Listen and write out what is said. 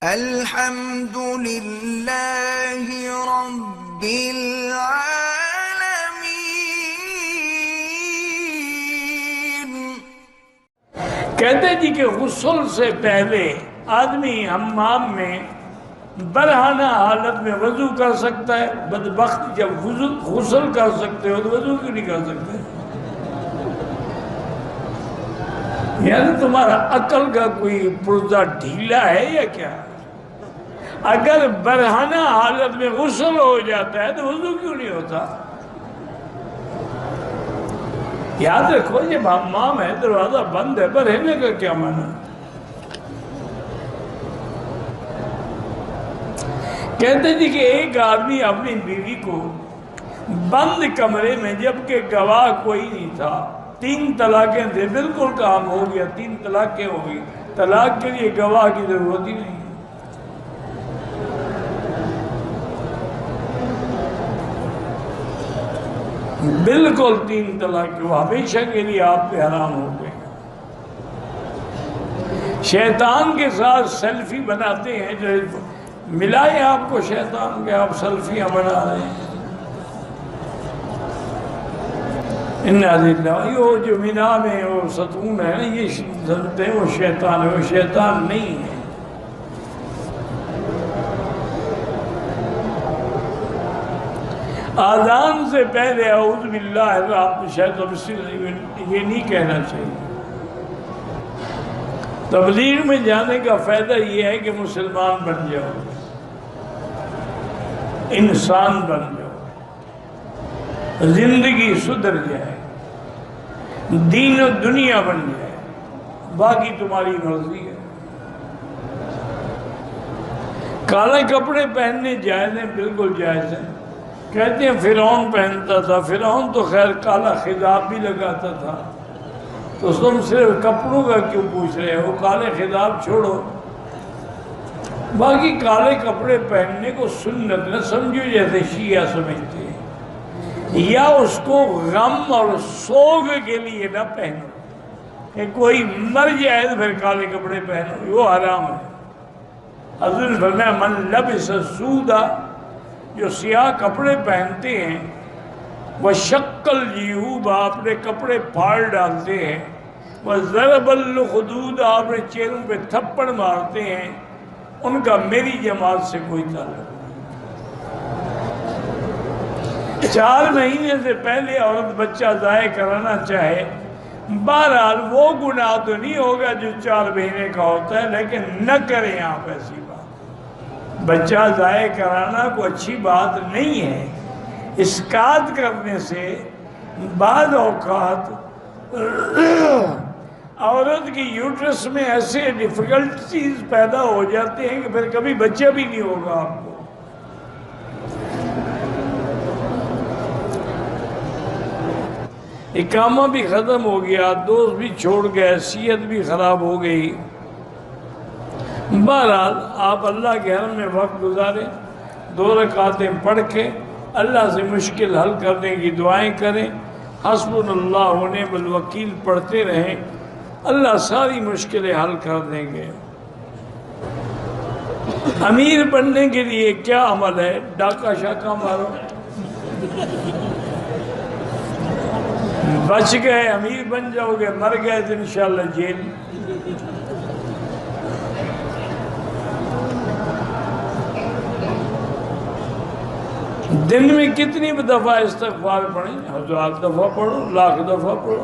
الحمد للہ رب العالمین۔ کہتے جی کہ غسل سے پہلے آدمی حمام میں برہنہ حالت میں وضو کر سکتا ہے؟ بدبخت، جب غسل کر سکتے ہو تو وضو کیوں نہیں کر سکتے؟ یعنی تمہارا عقل کا کوئی پرزہ ڈھیلا ہے یا کیا؟ اگر برہنہ حالت میں غسل ہو جاتا ہے تو وضو کیوں نہیں ہوتا؟ یاد رکھو جب حمام ہے دروازہ بند ہے، برہنے کا کیا معنی؟ کہتے جی کہ ایک آدمی اپنی بیوی کو بند کمرے میں، جبکہ گواہ کوئی نہیں تھا، 3 طلاقیں تھے، بالکل کام ہو گیا، 3 طلاقیں ہو گئی، طلاق کے لیے گواہ کی ضرورت ہی نہیں۔ بالکل 3 طلاقیں، وہ ہمیشہ کے لیے آپ پہ حرام ہو گئے۔ شیطان کے ساتھ سیلفی بناتے ہیں، جو ملائے آپ کو شیطان کے، آپ سیلفیاں بنا رہے ہیں۔ یہ جو مینا میں وہ ستون ہے نا، یہ سمجھتے ہیں وہ شیطان ہے، وہ شیطان نہیں ہے۔ آذان سے پہلے اعوذ باللہ الشیطان الرجیم یہ نہیں کہنا چاہیے۔ تبلیغ میں جانے کا فائدہ یہ ہے کہ مسلمان بن جاؤ، انسان بن جاؤ، زندگی سدھر جائے، دین و دنیا بن جائے، باقی تمہاری مرضی ہے۔ کالے کپڑے پہننے جائز ہیں، بالکل جائز ہیں۔ کہتے ہیں فرعون پہنتا تھا، فرعون تو خیر کالا خضاب بھی لگاتا تھا، تو تم صرف کپڑوں کا کیوں پوچھ رہے ہو؟ کالے خضاب چھوڑو، باقی کالے کپڑے پہننے کو سنت نہ سمجھو جیسے شیعہ سمجھتے ہیں، یا اس کو غم اور سوگ کے لیے نہ پہنو کہ کوئی مر جائے تو پھر کالے کپڑے پہنو، وہ حرام ہے۔ حضرت فرمایا من لبس سودا، جو سیاہ کپڑے پہنتے ہیں، وہ شکل جیوب، اپنے کپڑے پھاڑ ڈالتے ہیں، وہ ضرب الخدود، اپنے چہروں پہ تھپڑ مارتے ہیں، ان کا میری جماعت سے کوئی تعلق نہیں۔ 4 مہینے سے پہلے عورت بچہ ضائع کرانا چاہے، بہرحال وہ گناہ تو نہیں ہوگا جو 4 مہینے کا ہوتا ہے، لیکن نہ کریں آپ ایسی بات۔ بچہ ضائع کرانا کوئی اچھی بات نہیں ہے۔ اسقاط کرنے سے بعض اوقات عورت کی یوٹرس میں ایسے ڈیفیکلٹیز پیدا ہو جاتے ہیں کہ پھر کبھی بچہ بھی نہیں ہوگا آپ کو۔ اقامہ بھی ختم ہو گیا، دوست بھی چھوڑ گئے، صحت بھی خراب ہو گئی۔ بہرحال آپ اللہ کے حرم میں وقت گزاریں، 2 رکعتیں پڑھ کے اللہ سے مشکل حل کرنے کی دعائیں کریں، حسبنا اللہ و نعم الوکیل پڑھتے رہیں، اللہ ساری مشکلیں حل کر دیں گے۔ امیر بننے کے لیے کیا عمل ہے؟ ڈاکہ شاکہ مارو، بچ گئے امیر بن جاؤ گے، مر گئے تو انشاءاللہ جیل۔ دن میں کتنی دفعہ استغفار پڑھیں؟ 1000 دفعہ پڑھو، 1,00,000 دفعہ پڑھو۔